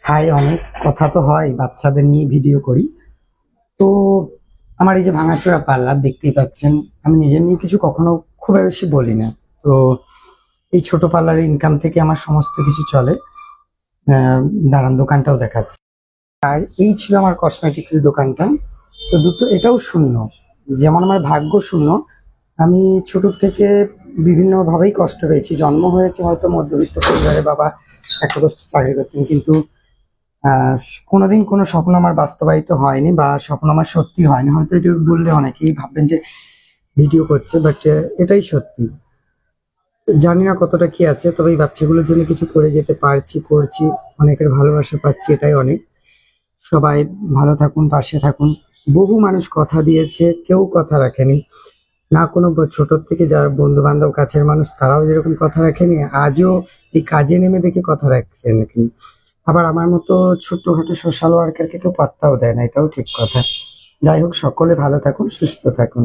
High, অনেক কথা তো হয়, বাচ্চাদের নিয়ে ভিডিও করি। তো আমার এই যে ভাঙাচোরা পার্লার দেখতেই পাচ্ছেন, আমি নিজের নিয়ে কিছু কখনো খুব বেশি বলি না। তো এই ছোট পার্লারের ইনকাম থেকে আমার সমস্ত কিছু চলে। দাঁড়ান, দোকানটাও দেখাচ্ছি। আর এই ছিল আমার কসমেটিকের দোকানটা। তো দুটো এটাও শূন্য, যেমন আমার ভাগ্য শূন্য। আমি ছোট থেকে বিভিন্ন ভাবেই কষ্ট পেয়েছি। জন্ম হয়েছে হয়তো মধ্যবিত্ত পরিবারে, বাবা একটা কষ্ট চাকরি করতেন, কিন্তু আহ কোনোদিন কোনো স্বপ্ন আমার বাস্তবায়িত হয়নি, বা স্বপ্ন আমার সত্যি হয়নি। হয়তো এটা বললে অনেকেই ভাববেন যে ভিডিও করছে, বাট এটাই সত্যি। জানি না কতটা কি আছে, তবে এই বাচ্চাগুলোর জন্য কিছু করে যেতে পারছি, করছি, অনেকের ভালোবাসা পাচ্ছি, এটাই অনেক। সবাই ভালো থাকুন, পাশে থাকুন। বহু মানুষ কথা দিয়েছে, কেউ কথা রাখেনি। না কোনো ছোট থেকে যারা বন্ধু বান্ধব কাছের মানুষ, তারাও যেরকম কথা রাখেনি, আজও এই কাজে নেমে দেখে কথা রাখছে নাকি। আবার আমার মতো ছোটখাটো সোশ্যাল ওয়ার্কারকে কেউ পাত্তাও দেয় না, এটাও ঠিক কথা। যাই হোক, সকলে ভালো থাকুন, সুস্থ থাকুন।